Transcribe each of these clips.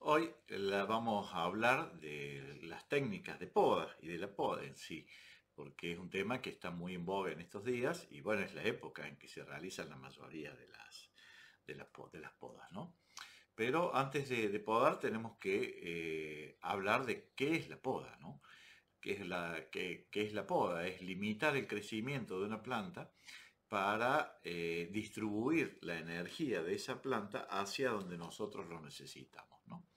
Hoy vamos a hablar de las técnicas de poda y de la poda en sí, porque es un tema que está muy en boga en estos días y bueno, es la época en que se realizan la mayoría de las podas, ¿no? Pero antes de podar tenemos que hablar de qué es la poda, ¿no? ¿Qué es la poda? Es limitar el crecimiento de una planta para distribuir la energía de esa planta hacia donde nosotros lo necesitamos, ¿no?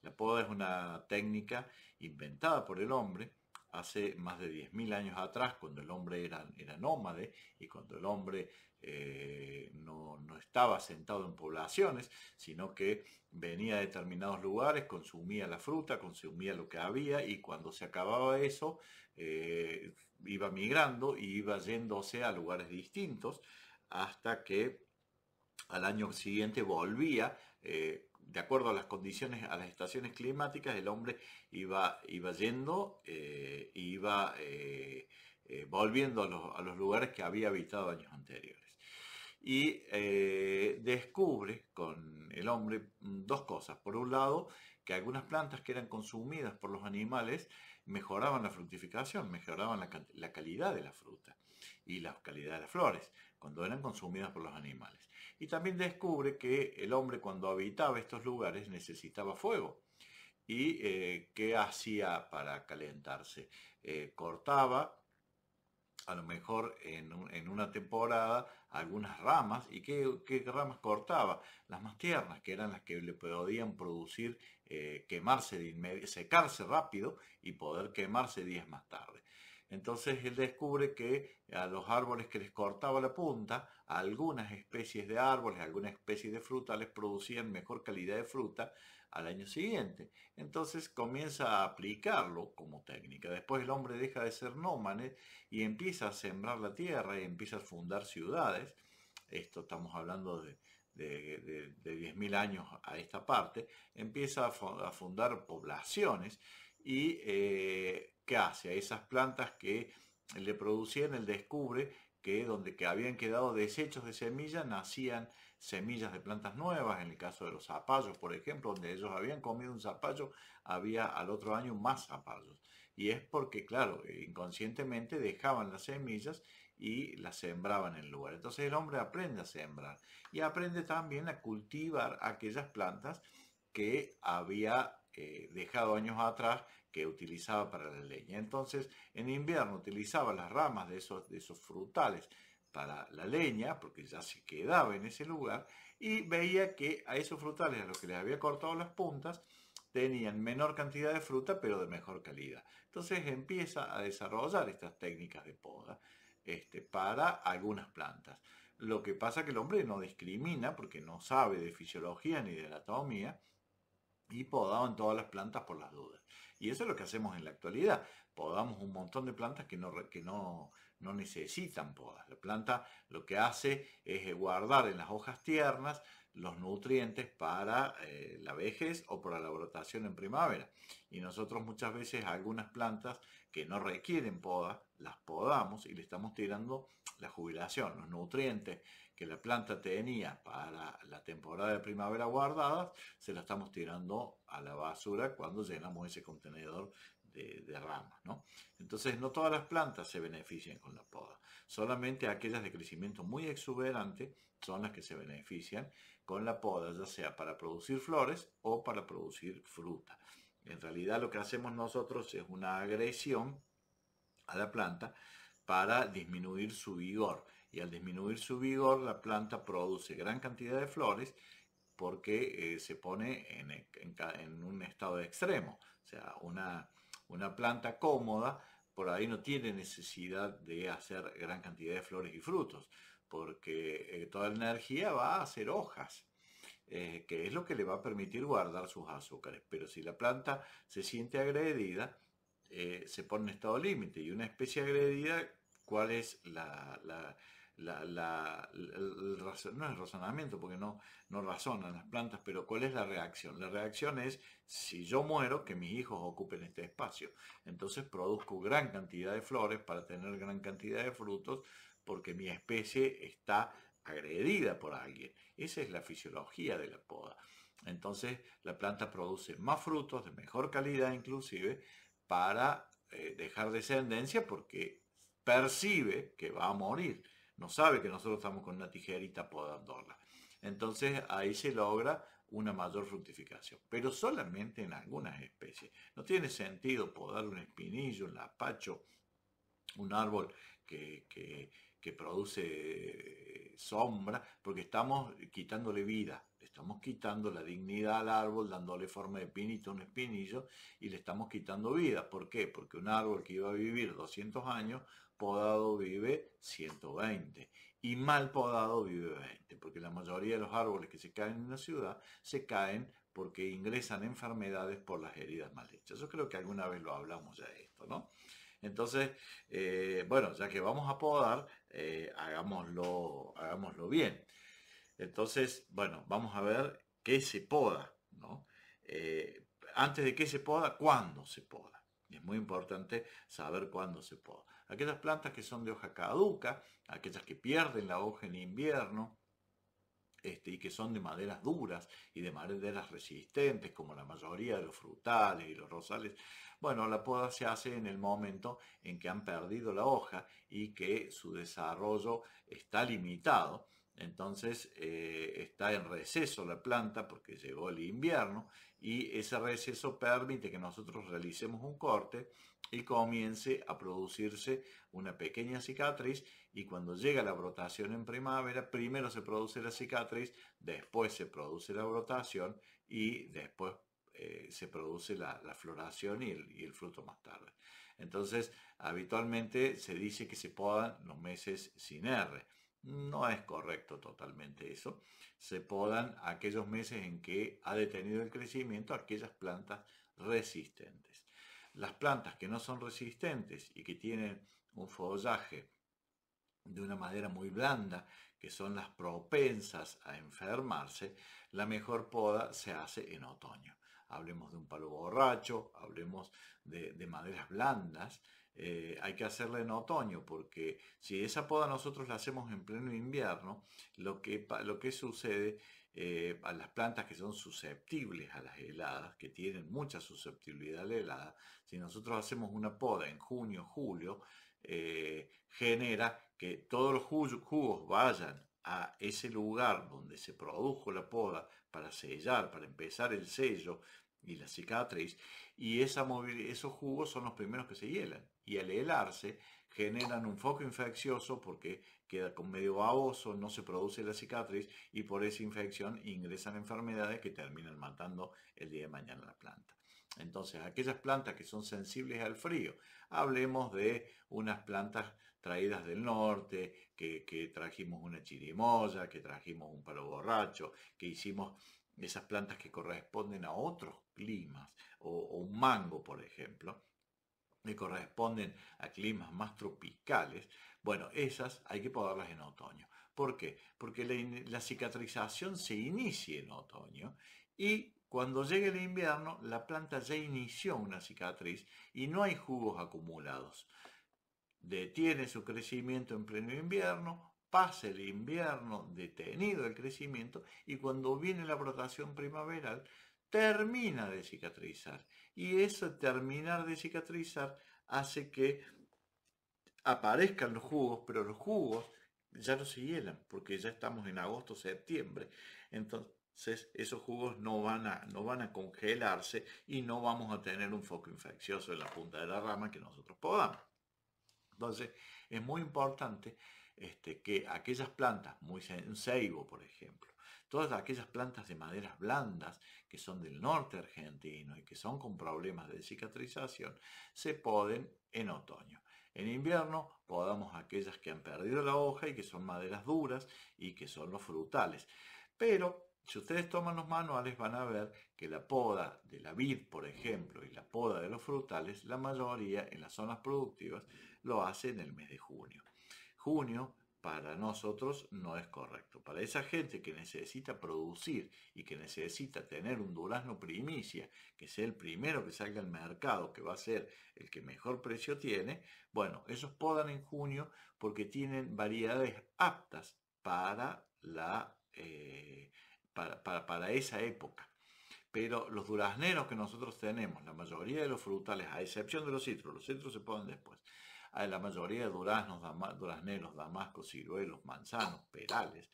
La poda es una técnica inventada por el hombre hace más de 10.000 años atrás, cuando el hombre era nómade y cuando el hombre no estaba sentado en poblaciones, sino que venía a determinados lugares, consumía la fruta, consumía lo que había y cuando se acababa eso, iba migrando y iba yéndose a lugares distintos hasta que al año siguiente volvía, de acuerdo a las condiciones, a las estaciones climáticas, el hombre iba yendo, volviendo a los lugares que había habitado años anteriores. Y descubre con el hombre dos cosas. Por un lado, que algunas plantas que eran consumidas por los animales mejoraban la fructificación, mejoraban la calidad de la fruta y la calidad de las flores cuando eran consumidas por los animales. Y también descubre que el hombre cuando habitaba estos lugares necesitaba fuego. ¿Y qué hacía para calentarse? Cortaba a lo mejor en una temporada algunas ramas. ¿Y qué ramas cortaba? Las más tiernas, que eran las que le podían producir quemarse de inmediato, secarse rápido y poder quemarse días más tarde. Entonces él descubre que a los árboles que les cortaba la punta, a algunas especies de árboles, algunas especies de fruta les producían mejor calidad de fruta al año siguiente. Entonces comienza a aplicarlo como técnica. Después el hombre deja de ser nómade y empieza a sembrar la tierra y empieza a fundar ciudades. Esto estamos hablando de 10.000 años a esta parte. Empieza a fundar poblaciones y ¿qué hace? A esas plantas que le producían, él descubre que donde que habían quedado desechos de semillas nacían semillas de plantas nuevas. En el caso de los zapallos, por ejemplo, donde ellos habían comido un zapallo, había al otro año más zapallos. Y es porque, claro, inconscientemente dejaban las semillas y las sembraban en el lugar. Entonces el hombre aprende a sembrar y aprende también a cultivar aquellas plantas que había dejado años atrás que utilizaba para la leña. Entonces, en invierno utilizaba las ramas de esos frutales para la leña, porque ya se quedaba en ese lugar, y veía que a esos frutales a los que les había cortado las puntas, tenían menor cantidad de fruta, pero de mejor calidad. Entonces empieza a desarrollar estas técnicas de poda para algunas plantas. Lo que pasa es que el hombre no discrimina porque no sabe de fisiología ni de anatomía y podaban todas las plantas por las dudas. Y eso es lo que hacemos en la actualidad. Podamos un montón de plantas no necesitan podas. La planta lo que hace es guardar en las hojas tiernas los nutrientes para la vejez o para la brotación en primavera. Y nosotros muchas veces a algunas plantas que no requieren poda, las podamos y le estamos tirando la jubilación, los nutrientes que la planta tenía para la temporada de primavera guardadas, se la estamos tirando a la basura cuando llenamos ese contenedor de ramas, ¿no? Entonces no todas las plantas se benefician con la poda, solamente aquellas de crecimiento muy exuberante son las que se benefician con la poda, ya sea para producir flores o para producir fruta. En realidad lo que hacemos nosotros es una agresión a la planta para disminuir su vigor. Y al disminuir su vigor, la planta produce gran cantidad de flores porque se pone en un estado de extremo. O sea, una planta cómoda por ahí no tiene necesidad de hacer gran cantidad de flores y frutos, porque toda la energía va a hacer hojas. Que es lo que le va a permitir guardar sus azúcares. Pero si la planta se siente agredida, se pone en estado límite. Y una especie agredida, ¿cuál es no es el razonamiento, porque no razonan las plantas, pero ¿cuál es la reacción? La reacción es, si yo muero, que mis hijos ocupen este espacio. Entonces produzco gran cantidad de flores para tener gran cantidad de frutos, porque mi especie está agredida por alguien. Esa es la fisiología de la poda. Entonces la planta produce más frutos de mejor calidad inclusive para dejar descendencia porque percibe que va a morir. No sabe que nosotros estamos con una tijerita podándola. Entonces ahí se logra una mayor fructificación, pero solamente en algunas especies. No tiene sentido podar un espinillo, un lapacho, un árbol que produce sombra, porque estamos quitándole vida, le estamos quitando la dignidad al árbol, dándole forma de pinito, un espinillo, y le estamos quitando vida. ¿Por qué? Porque un árbol que iba a vivir 200 años, podado vive 120, y mal podado vive 20, porque la mayoría de los árboles que se caen en una ciudad se caen porque ingresan enfermedades por las heridas mal hechas. Yo creo que alguna vez lo hablamos ya de esto, ¿no? Entonces, bueno, ya que vamos a podar, hagámoslo bien. Entonces, bueno, vamos a ver qué se poda, ¿no? Antes de qué se poda, cuándo se poda. Y es muy importante saber cuándo se poda. Aquellas plantas que son de hoja caduca, aquellas que pierden la hoja en invierno, y que son de maderas duras y de maderas resistentes, como la mayoría de los frutales y los rosales. Bueno, la poda se hace en el momento en que han perdido la hoja y que su desarrollo está limitado. Entonces está en receso la planta porque llegó el invierno y ese receso permite que nosotros realicemos un corte y comience a producirse una pequeña cicatriz, y cuando llega la brotación en primavera, primero se produce la cicatriz, después se produce la brotación y después se produce la floración y el fruto más tarde. Entonces, habitualmente se dice que se podan los meses sin R. No es correcto totalmente eso. Se podan aquellos meses en que ha detenido el crecimiento aquellas plantas resistentes. Las plantas que no son resistentes y que tienen un follaje de una madera muy blanda, que son las propensas a enfermarse, la mejor poda se hace en otoño. Hablemos de un palo borracho, hablemos de maderas blandas. Hay que hacerla en otoño porque si esa poda nosotros la hacemos en pleno invierno, lo que sucede a las plantas que son susceptibles a las heladas, que tienen mucha susceptibilidad a la helada, si nosotros hacemos una poda en junio, julio, genera que todos los jugos vayan a ese lugar donde se produjo la poda para sellar, para empezar el sello y la cicatriz, y esos jugos son los primeros que se hielan, y al helarse generan un foco infeccioso porque queda con medio baboso, no se produce la cicatriz y por esa infección ingresan enfermedades que terminan matando el día de mañana la planta. Entonces, aquellas plantas que son sensibles al frío, hablemos de unas plantas traídas del norte, que trajimos una chirimoya, que trajimos un palo borracho, que hicimos esas plantas que corresponden a otros climas, o un mango, por ejemplo, que corresponden a climas más tropicales. Bueno, esas hay que podarlas en otoño. ¿Por qué? Porque la cicatrización se inicia en otoño y cuando llegue el invierno la planta ya inició una cicatriz y no hay jugos acumulados. Detiene su crecimiento en pleno invierno, pasa el invierno detenido el crecimiento y cuando viene la brotación primaveral termina de cicatrizar. Y eso terminar de cicatrizar hace que aparezcan los jugos, pero los jugos ya no se hielan porque ya estamos en agosto, septiembre. Entonces esos jugos no van a congelarse y no vamos a tener un foco infeccioso en la punta de la rama que nosotros podamos. Entonces, es muy importante que aquellas plantas, un ceibo, por ejemplo, todas aquellas plantas de maderas blandas que son del norte argentino y que son con problemas de cicatrización, se poden en otoño. En invierno podamos aquellas que han perdido la hoja y que son maderas duras y que son los frutales. Pero si ustedes toman los manuales van a ver que la poda de la vid, por ejemplo, y la poda de los frutales, la mayoría en las zonas productivas lo hace en el mes de junio. Junio para nosotros no es correcto. Para esa gente que necesita producir y que necesita tener un durazno primicia, que sea el primero que salga al mercado, que va a ser el que mejor precio tiene, bueno, ellos podan en junio porque tienen variedades aptas para esa época. pero los durazneros que nosotros tenemos, la mayoría de los frutales, a excepción de los citrus se ponen después, la mayoría de duraznos, durazneros, damascos, ciruelos, manzanos, perales,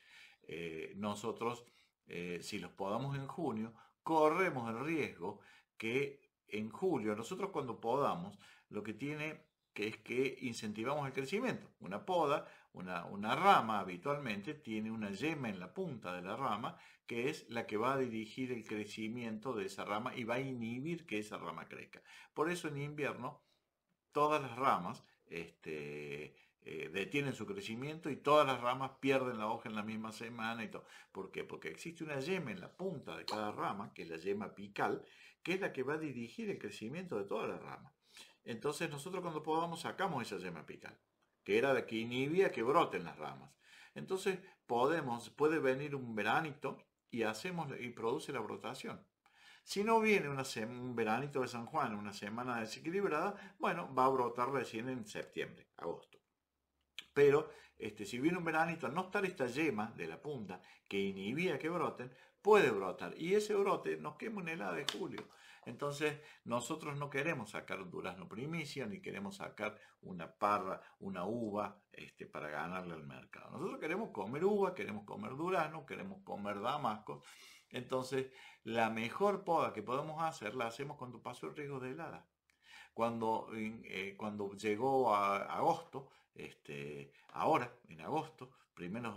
nosotros, si los podamos en junio, corremos el riesgo que en julio, nosotros cuando podamos, lo que tiene que es que incentivamos el crecimiento. Una poda, una rama habitualmente tiene una yema en la punta de la rama que es la que va a dirigir el crecimiento de esa rama y va a inhibir que esa rama crezca. Por eso en invierno todas las ramas detienen su crecimiento y todas las ramas pierden la hoja en la misma semana y todo. ¿Por qué? Porque existe una yema en la punta de cada rama, que es la yema apical, que es la que va a dirigir el crecimiento de toda la rama. Entonces nosotros cuando podamos sacamos esa yema apical, que era la que inhibía que broten las ramas. Entonces puede venir un veranito y produce la brotación. Si no viene un veranito de San Juan, una semana desequilibrada, bueno, va a brotar recién en septiembre, agosto. Pero si viene un veranito, al no estar esta yema de la punta que inhibía que broten, puede brotar. Y ese brote nos quema en helada de julio. Entonces, nosotros no queremos sacar un durazno primicia, ni queremos sacar una parra, una uva, para ganarle al mercado. Nosotros queremos comer uva, queremos comer durazno, queremos comer damascos. Entonces, la mejor poda que podemos hacer, la hacemos cuando pasó el riesgo de helada. Cuando llegó a agosto, ahora, en agosto,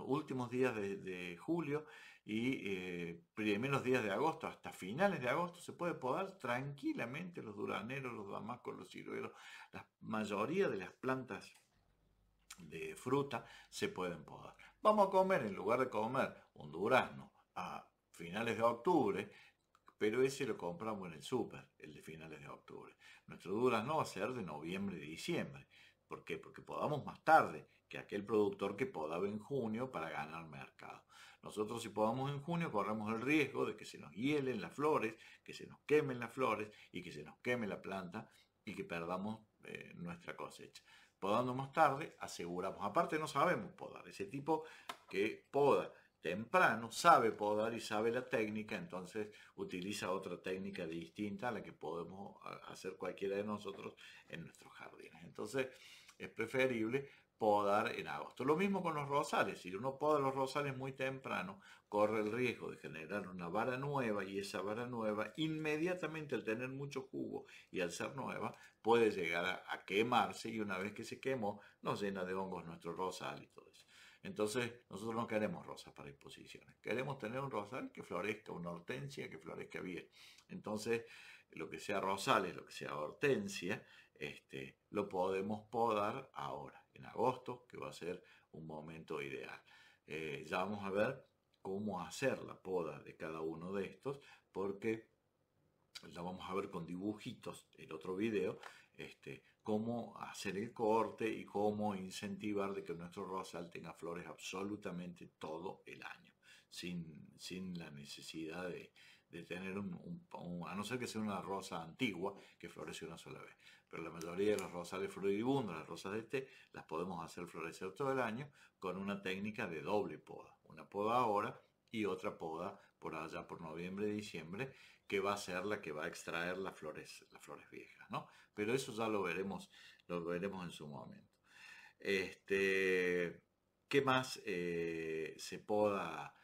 últimos días de julio y primeros días de agosto, hasta finales de agosto, se puede podar tranquilamente los durazneros, los damascos, los ciruelos, la mayoría de las plantas de fruta se pueden podar. Vamos a comer, en lugar de comer un durazno a finales de octubre, pero ese lo compramos en el súper, el de finales de octubre. Nuestro durazno va a ser de noviembre y diciembre. ¿Por qué? Porque podamos más tarde que aquel productor que podaba en junio para ganar mercado. Nosotros si podamos en junio corremos el riesgo de que se nos hielen las flores, que se nos quemen las flores y que se nos queme la planta y que perdamos nuestra cosecha. Podando más tarde aseguramos, aparte no sabemos podar, ese tipo que poda temprano, sabe podar y sabe la técnica, entonces utiliza otra técnica distinta a la que podemos hacer cualquiera de nosotros en nuestros jardines. Entonces es preferible podar en agosto. Lo mismo con los rosales, si uno poda los rosales muy temprano, corre el riesgo de generar una vara nueva y esa vara nueva inmediatamente al tener mucho jugo y al ser nueva puede llegar a quemarse y una vez que se quemó nos llena de hongos nuestro rosal y todo eso. Entonces, nosotros no queremos rosas para exposiciones. Queremos tener un rosal que florezca, una hortensia que florezca bien. Entonces, lo que sea rosales, lo que sea hortensia, lo podemos podar ahora, en agosto, que va a ser un momento ideal. Ya vamos a ver cómo hacer la poda de cada uno de estos, porque la vamos a ver con dibujitos en otro video, cómo hacer el corte y cómo incentivar de que nuestro rosal tenga flores absolutamente todo el año, sin la necesidad de tener a no ser que sea una rosa antigua que florece una sola vez. Pero la mayoría de los rosales floribundos, las rosas de té, las podemos hacer florecer todo el año con una técnica de doble poda. Una poda ahora y otra poda por allá por noviembre, diciembre, que va a ser la que va a extraer las flores viejas, ¿no? Pero eso ya lo veremos en su momento. ¿Qué más se poda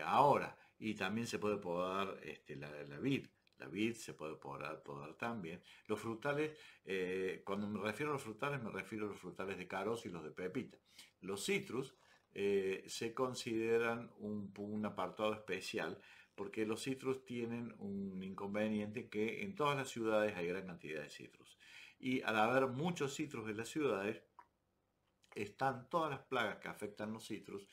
ahora? Y también se puede podar la vid. La vid se puede podar también. Los frutales, cuando me refiero a los frutales, me refiero a los frutales de carozo y los de pepita. Los citrus se consideran un apartado especial porque los citrus tienen un inconveniente que en todas las ciudades hay gran cantidad de citrus. Y al haber muchos citrus en las ciudades, están todas las plagas que afectan los citrus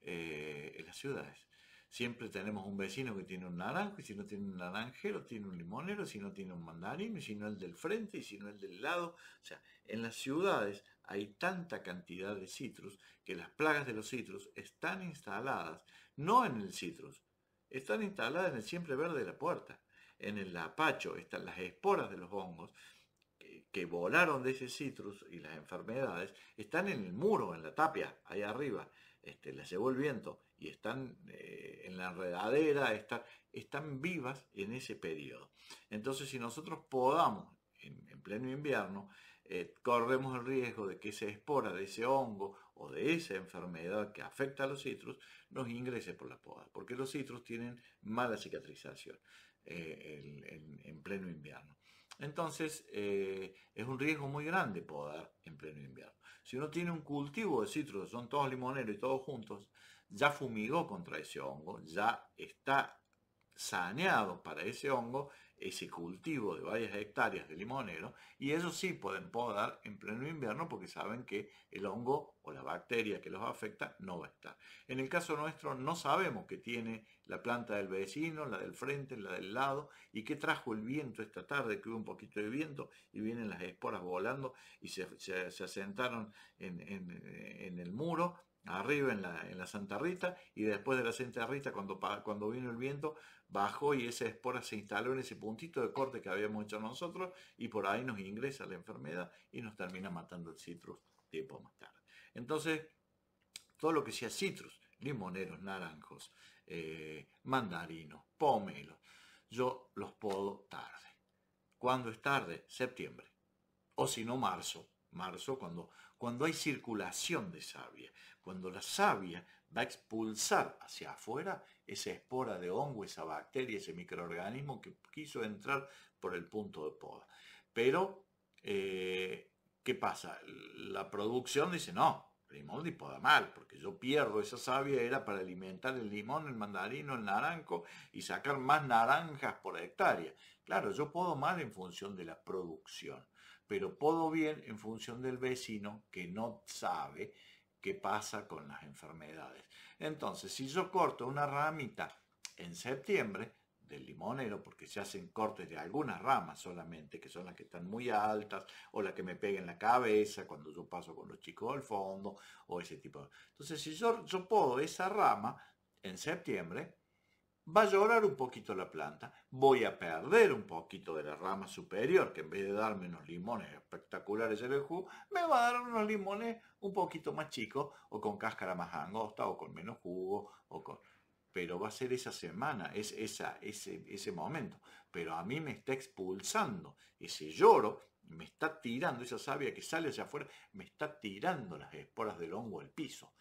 en las ciudades. Siempre tenemos un vecino que tiene un naranjo, y si no tiene un naranjero, tiene un limonero, si no tiene un mandarino, y si no el del frente, y si no el del lado. O sea, en las ciudades hay tanta cantidad de citrus que las plagas de los citrus están instaladas, no en el citrus, están instaladas en el siempre verde de la puerta. En el lapacho están las esporas de los hongos que volaron de ese citrus y las enfermedades, están en el muro, en la tapia, ahí arriba. Las llevó el viento y están en en la enredadera, están vivas en ese periodo. Entonces, si nosotros podamos en pleno invierno, corremos el riesgo de que esa espora de ese hongo o de esa enfermedad que afecta a los citrus nos ingrese por la poda, porque los citrus tienen mala cicatrización en pleno invierno. Entonces, es un riesgo muy grande podar en pleno invierno. Si uno tiene un cultivo de citrus, son todos limoneros y todos juntos, ya fumigó contra ese hongo, ya está saneado para ese hongo, ese cultivo de varias hectáreas de limonero, y ellos sí pueden podar en pleno invierno porque saben que el hongo o la bacteria que los afecta no va a estar. En el caso nuestro no sabemos qué tiene la planta del vecino, la del frente, la del lado, y qué trajo el viento esta tarde, que hubo un poquito de viento y vienen las esporas volando y se asentaron en el muro, arriba en la Santa Rita, y después de la Santa Rita, cuando vino el viento, bajó y esa espora se instaló en ese puntito de corte que habíamos hecho nosotros, y por ahí nos ingresa la enfermedad y nos termina matando el citrus tiempo más tarde. Entonces, todo lo que sea citrus, limoneros, naranjos, mandarinos, pomelos, yo los podo tarde. ¿Cuándo es tarde? Septiembre. O si no, marzo. Marzo, cuando hay circulación de savia. Cuando la savia va a expulsar hacia afuera esa espora de hongo, esa bacteria, ese microorganismo que quiso entrar por el punto de poda. Pero, ¿qué pasa? La producción dice, no, Grimaldi poda mal, porque yo pierdo esa savia, era para alimentar el limón, el mandarino, el naranjo y sacar más naranjas por hectárea. Claro, yo podo mal en función de la producción, pero podo bien en función del vecino que no sabe qué pasa con las enfermedades. Entonces, si yo corto una ramita en septiembre del limonero, porque se hacen cortes de algunas ramas solamente, que son las que están muy altas, o las que me peguen en la cabeza cuando yo paso con los chicos al fondo, o ese tipo de... Entonces, si yo podo esa rama en septiembre, va a llorar un poquito la planta, voy a perder un poquito de la rama superior, que en vez de darme unos limones espectaculares en el jugo, me va a dar unos limones un poquito más chicos, o con cáscara más angosta, o con menos jugo, pero va a ser esa semana, ese momento. Pero a mí me está expulsando ese lloro, me está tirando esa savia que sale hacia afuera, me está tirando las esporas del hongo al piso.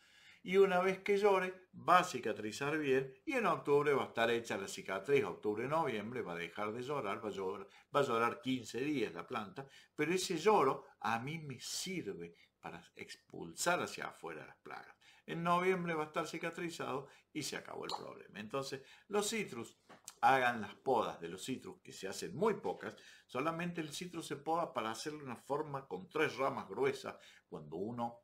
Y una vez que llore, va a cicatrizar bien y en octubre va a estar hecha la cicatriz, octubre-noviembre, va a dejar de llorar, va a llorar 15 días la planta, pero ese lloro a mí me sirve para expulsar hacia afuera las plagas. En noviembre va a estar cicatrizado y se acabó el problema. Entonces, los citrus, hagan las podas de los citrus, que se hacen muy pocas, solamente el citrus se poda para hacerle una forma con 3 ramas gruesas cuando uno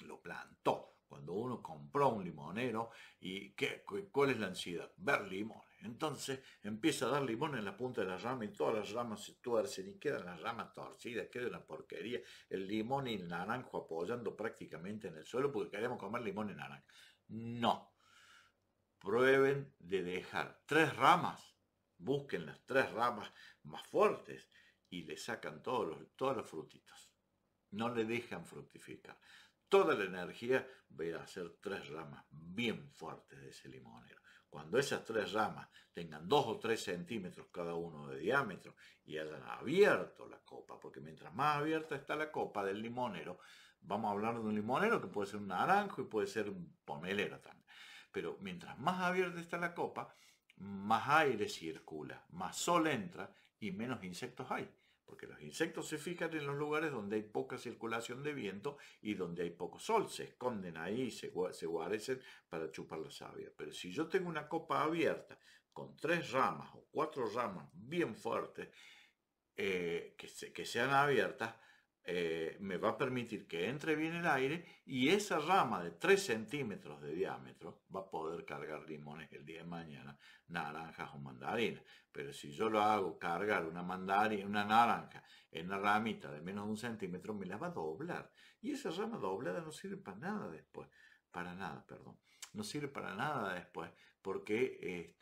lo plantó. Cuando uno compró un limonero, ¿y cuál es la ansiedad? Ver limones. Entonces empieza a dar limón en la punta de la rama y todas las ramas se tuercen y quedan las ramas torcidas, queda una porquería. El limón y el naranjo apoyando prácticamente en el suelo porque queremos comer limón y naranja. No. Prueben de dejar 3 ramas, busquen las 3 ramas más fuertes y le sacan todos los frutitos. No le dejan fructificar. Toda la energía va a hacer 3 ramas bien fuertes de ese limonero. Cuando esas 3 ramas tengan 2 o 3 centímetros cada uno de diámetro y hayan abierto la copa, porque mientras más abierta está la copa del limonero, vamos a hablar de un limonero que puede ser un naranjo y puede ser un pomelero también, pero mientras más abierta está la copa, más aire circula, más sol entra y menos insectos hay. Porque los insectos se fijan en los lugares donde hay poca circulación de viento y donde hay poco sol, se esconden ahí y se guarecen para chupar la savia. Pero si yo tengo una copa abierta con 3 ramas o 4 ramas bien fuertes que sean abiertas, me va a permitir que entre bien el aire y esa rama de 3 centímetros de diámetro va a poder cargar limones el día de mañana, naranjas o mandarinas. Pero si yo lo hago cargar una mandarina, una naranja en una ramita de menos de 1 centímetro, me la va a doblar. Y esa rama doblada no sirve para nada después. Para nada, perdón. No sirve para nada después, porque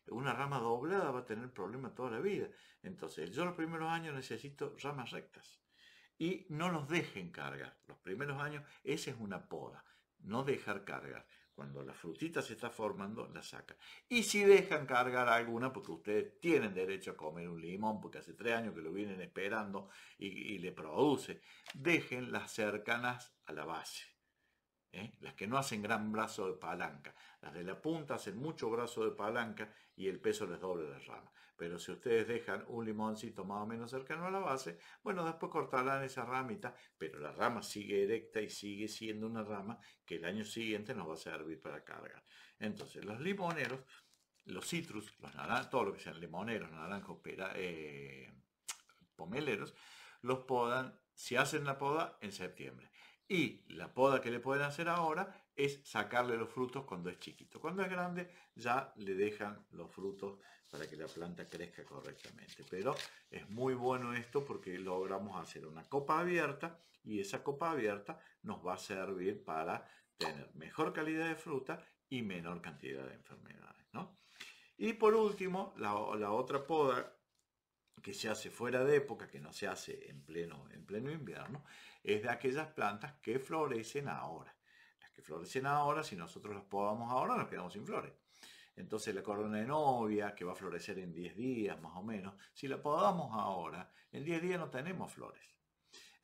una rama doblada va a tener problemas toda la vida. Entonces, yo los primeros años necesito ramas rectas. Y no los dejen cargar. Los primeros años, esa es una poda. No dejar cargar. Cuando la frutita se está formando, la sacan. Y si dejan cargar alguna, porque ustedes tienen derecho a comer un limón, porque hace 3 años que lo vienen esperando y le produce, dejen las cercanas a la base. Las que no hacen gran brazo de palanca. Las de la punta hacen mucho brazo de palanca y el peso les doble la rama. Pero si ustedes dejan un limoncito más o menos cercano a la base, bueno, después cortarán esa ramita, pero la rama sigue erecta y sigue siendo una rama que el año siguiente nos va a servir para cargar. Entonces, los limoneros, los citrus, los naranjos, todo lo que sean limoneros, naranjos, pomeleros, los podan, si hacen la poda, en septiembre. Y la poda que le pueden hacer ahora es sacarle los frutos cuando es chiquito. Cuando es grande ya le dejan los frutos para que la planta crezca correctamente. Pero es muy bueno esto porque logramos hacer una copa abierta y esa copa abierta nos va a servir para tener mejor calidad de fruta y menor cantidad de enfermedades, ¿no? Y por último, la otra poda que se hace fuera de época, que no se hace en pleno invierno, es de aquellas plantas que florecen ahora. Las que florecen ahora, si nosotros las podamos ahora, nos quedamos sin flores. Entonces la corona de novia, que va a florecer en 10 días más o menos, si la podamos ahora, en 10 días no tenemos flores.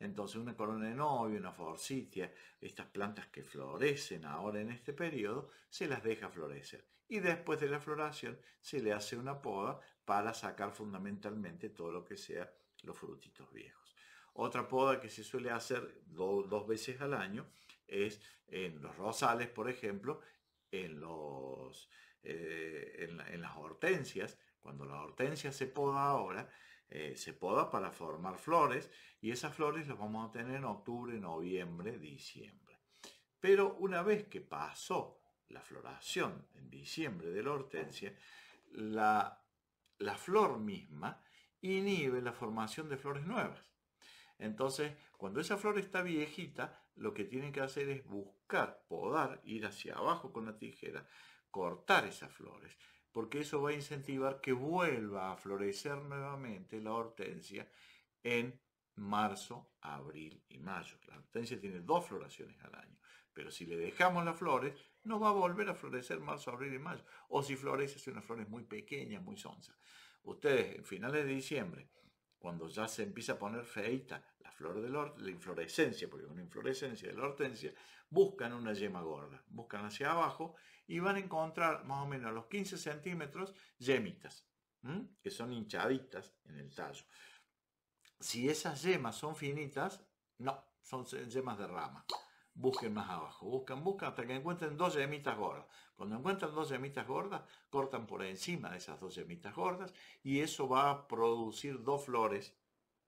Entonces una corona de novia, una forsythia, estas plantas que florecen ahora en este periodo, se las deja florecer. Y después de la floración se le hace una poda para sacar fundamentalmente todo lo que sea los frutitos viejos. Otra poda que se suele hacer 2 veces al año es en los rosales, por ejemplo, en las hortensias. Cuando la hortensia se poda ahora, se poda para formar flores y esas flores las vamos a tener en octubre, noviembre, diciembre. Pero una vez que pasó la floración en diciembre de la hortensia, la flor misma inhibe la formación de flores nuevas. Entonces, cuando esa flor está viejita, lo que tienen que hacer es buscar, podar, ir hacia abajo con la tijera, cortar esas flores, porque eso va a incentivar que vuelva a florecer nuevamente la hortensia en marzo, abril y mayo. La hortensia tiene 2 floraciones al año, pero si le dejamos las flores, no va a volver a florecer marzo, abril y mayo. O si florece, son unas flores muy pequeñas, muy sonzas. Ustedes, en finales de diciembre, cuando ya se empieza a poner feita la flor de la inflorescencia, porque es una inflorescencia de la hortensia, buscan una yema gorda, buscan hacia abajo y van a encontrar más o menos a los 15 centímetros yemitas, que son hinchaditas en el tallo. Si esas yemas son finitas, no, son yemas de rama. Busquen más abajo, buscan hasta que encuentren 2 yemitas gordas. Cuando encuentran 2 yemitas gordas, cortan por encima de esas 2 yemitas gordas y eso va a producir 2 flores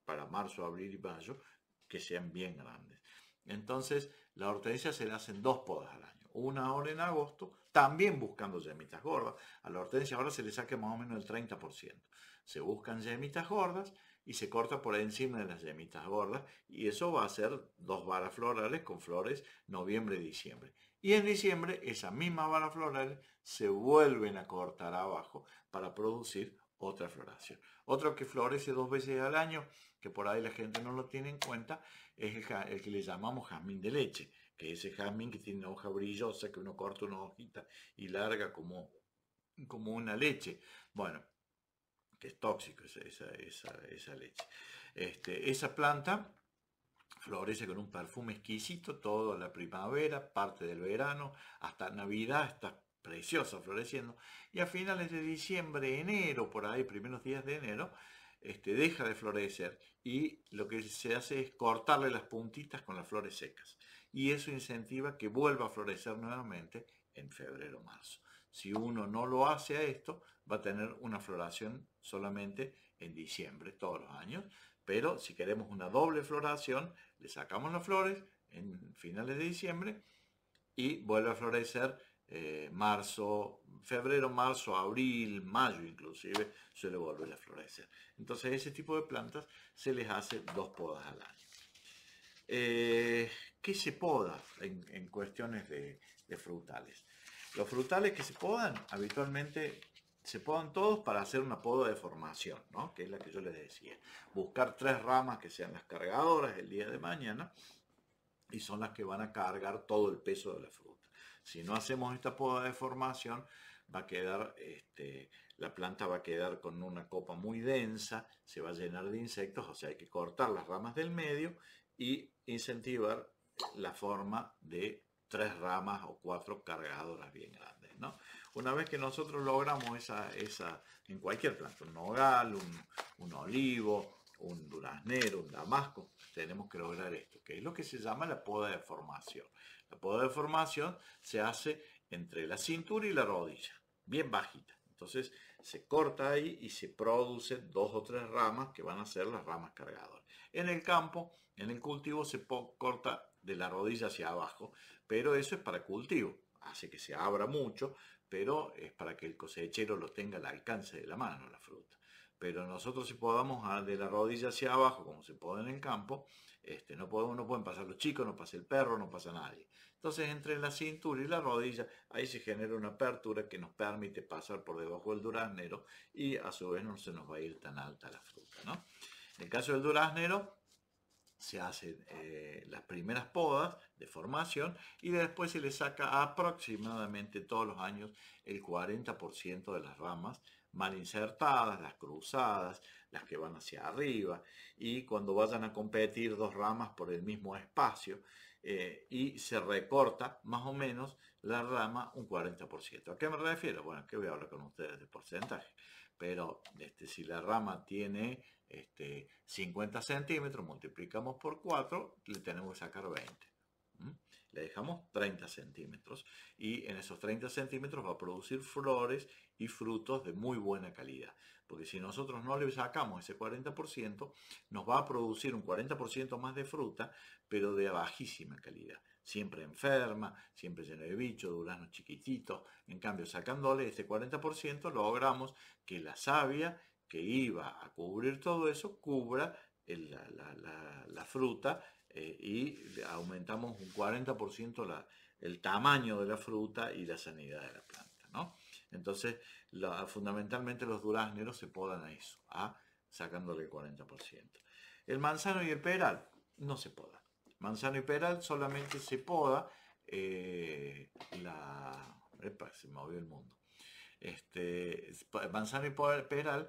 para marzo, abril y mayo que sean bien grandes. Entonces, la hortensia se le hacen 2 podas al año. Una ahora en agosto, también buscando yemitas gordas. A la hortensia ahora se le saca más o menos el 30%. Se buscan yemitas gordas y se corta por encima de las yemitas gordas y eso va a ser 2 varas florales con flores noviembre y diciembre. Y en diciembre esas mismas varas florales se vuelven a cortar abajo para producir otra floración. Otro que florece 2 veces al año, que por ahí la gente no lo tiene en cuenta, es el que le llamamos jazmín de leche, que es ese jazmín que tiene una hoja brillosa, que uno corta una hojita y larga como una leche. Bueno, que es tóxico esa leche. Esa planta florece con un perfume exquisito toda la primavera, parte del verano, hasta Navidad está preciosa floreciendo, y a finales de diciembre, enero, por ahí, primeros días de enero, deja de florecer y lo que se hace es cortarle las puntitas con las flores secas. Y eso incentiva que vuelva a florecer nuevamente en febrero o marzo. Si uno no lo hace a esto, va a tener una floración solamente en diciembre, todos los años. Pero si queremos una doble floración, le sacamos las flores en finales de diciembre y vuelve a florecer febrero, marzo, abril, mayo inclusive, suele volver a florecer. Entonces ese tipo de plantas se les hace 2 podas al año. ¿Qué se poda en cuestiones de frutales? Los frutales que se podan habitualmente se podan todos para hacer una poda de formación, ¿no? Que es la que yo les decía. Buscar 3 ramas que sean las cargadoras el día de mañana y son las que van a cargar todo el peso de la fruta. Si no hacemos esta poda de formación, va a quedar, la planta va a quedar con una copa muy densa, se va a llenar de insectos, o sea, hay que cortar las ramas del medio y incentivar la forma de 3 ramas o 4 cargadoras bien grandes, ¿no? Una vez que nosotros logramos esa en cualquier planta, un nogal, un olivo, un duraznero, un damasco, tenemos que lograr esto, que es lo que se llama la poda de formación. La poda de formación se hace entre la cintura y la rodilla, bien bajita. Entonces se corta ahí y se producen 2 o 3 ramas que van a ser las ramas cargadoras. En el campo, en el cultivo, se corta de la rodilla hacia abajo, pero eso es para cultivo. Hace que se abra mucho, pero es para que el cosechero lo tenga al alcance de la mano, la fruta. Pero nosotros si podamos de la rodilla hacia abajo, como se puede en el campo, no pueden pasar los chicos, no pasa el perro, no pasa nadie. Entonces entre la cintura y la rodilla, ahí se genera una apertura que nos permite pasar por debajo del duraznero y a su vez no se nos va a ir tan alta la fruta, ¿no? En el caso del duraznero, se hacen las primeras podas de formación y después se le saca aproximadamente todos los años el 40% de las ramas mal insertadas, las cruzadas, las que van hacia arriba, y cuando vayan a competir 2 ramas por el mismo espacio, y se recorta más o menos la rama un 40%. ¿A qué me refiero? Bueno, que voy a hablar con ustedes de porcentaje, pero si la rama tiene 50 centímetros, multiplicamos por 4, le tenemos que sacar 20. Le dejamos 30 centímetros y en esos 30 centímetros va a producir flores y frutos de muy buena calidad. Porque si nosotros no le sacamos ese 40%, nos va a producir un 40% más de fruta, pero de bajísima calidad. Siempre enferma, siempre llena de bichos, duraznos chiquititos. En cambio, sacándole ese 40%, logramos que la savia que iba a cubrir todo eso, cubra la fruta, y aumentamos un 40% el tamaño de la fruta y la sanidad de la planta, ¿no? Entonces, fundamentalmente los durazneros se podan a eso, sacándole el 40%. El manzano y el peral no se podan. Manzano y peral solamente se poda se me movió el mundo. Manzano y peral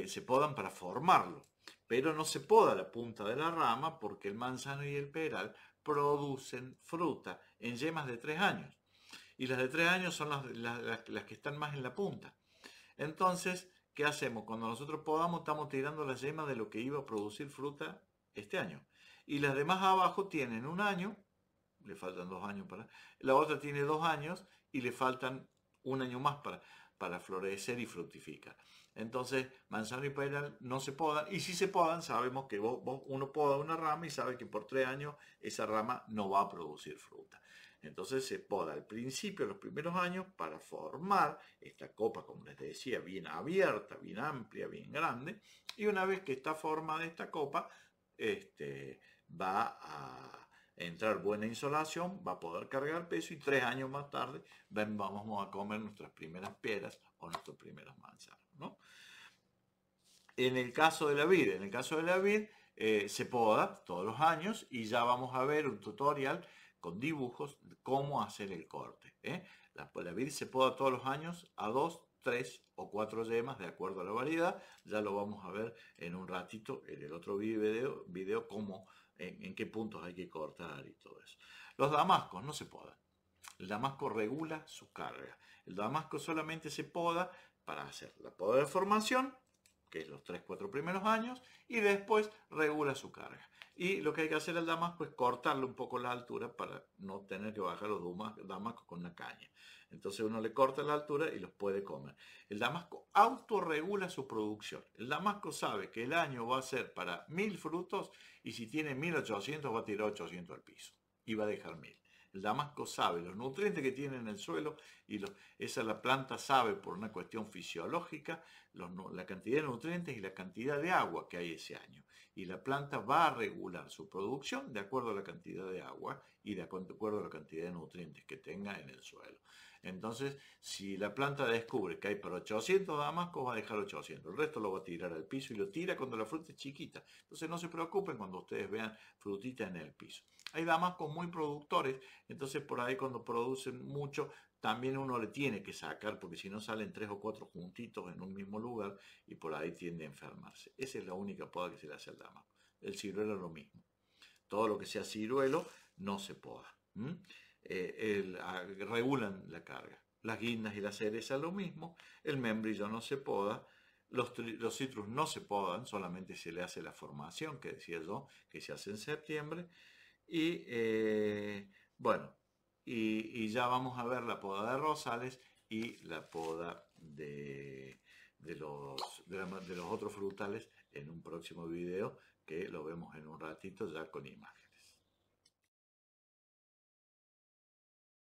se podan para formarlo, pero no se poda la punta de la rama porque el manzano y el peral producen fruta en yemas de 3 años. Y las de 3 años son las que están más en la punta. Entonces, ¿qué hacemos? Cuando nosotros podamos, estamos tirando las yemas de lo que iba a producir fruta este año. Y las demás abajo tienen 1 año, le faltan 2 años para... La otra tiene 2 años y le faltan 1 año más para florecer y fructificar. Entonces, manzano y peral no se podan, y si se podan, sabemos que uno poda una rama y sabe que por 3 años esa rama no va a producir fruta. Entonces se poda al principio, los primeros años, para formar esta copa, como les decía, bien abierta, bien amplia, bien grande, y una vez que está formada esta copa, va a entrar buena insolación, va a poder cargar peso y 3 años más tarde vamos a comer nuestras primeras peras o nuestros primeros manzanos, ¿no? En el caso de la vid, se poda todos los años y ya vamos a ver un tutorial con dibujos de cómo hacer el corte. La vid se poda todos los años a 2, 3 o 4 yemas de acuerdo a la variedad. Ya lo vamos a ver en un ratito en el otro video cómo, en qué puntos hay que cortar y todo eso. Los damascos no se podan. El damasco regula su carga. El damasco solamente se poda para hacer la poda de formación, que es los 3-4 primeros años, y después regula su carga. Y lo que hay que hacer al damasco es cortarle un poco la altura para no tener que bajar los damascos con una caña. Entonces uno le corta la altura y los puede comer. El damasco autorregula su producción. El damasco sabe que el año va a ser para 1000 frutos y si tiene 1800 va a tirar 800 al piso y va a dejar 1000. El damasco sabe los nutrientes que tiene en el suelo y la planta sabe por una cuestión fisiológica la cantidad de nutrientes y la cantidad de agua que hay ese año. Y la planta va a regular su producción de acuerdo a la cantidad de agua y de acuerdo a la cantidad de nutrientes que tenga en el suelo. Entonces, si la planta descubre que hay para 800 damascos, va a dejar 800. El resto lo va a tirar al piso y lo tira cuando la fruta es chiquita. Entonces, no se preocupen cuando ustedes vean frutita en el piso. Hay damascos muy productores, entonces por ahí cuando producen mucho, también uno le tiene que sacar, porque si no salen 3 o 4 juntitos en un mismo lugar y por ahí tiende a enfermarse. Esa es la única poda que se le hace al damasco. El ciruelo es lo mismo. Todo lo que sea ciruelo no se poda. Regulan la carga. Las guindas y la cereza lo mismo. El membrillo no se poda. Los citrus no se podan, solamente se le hace la formación, que decía yo, que se hace en septiembre. Y bueno, y ya vamos a ver la poda de rosales y la poda de los otros frutales en un próximo video que lo vemos en un ratito ya con imagen.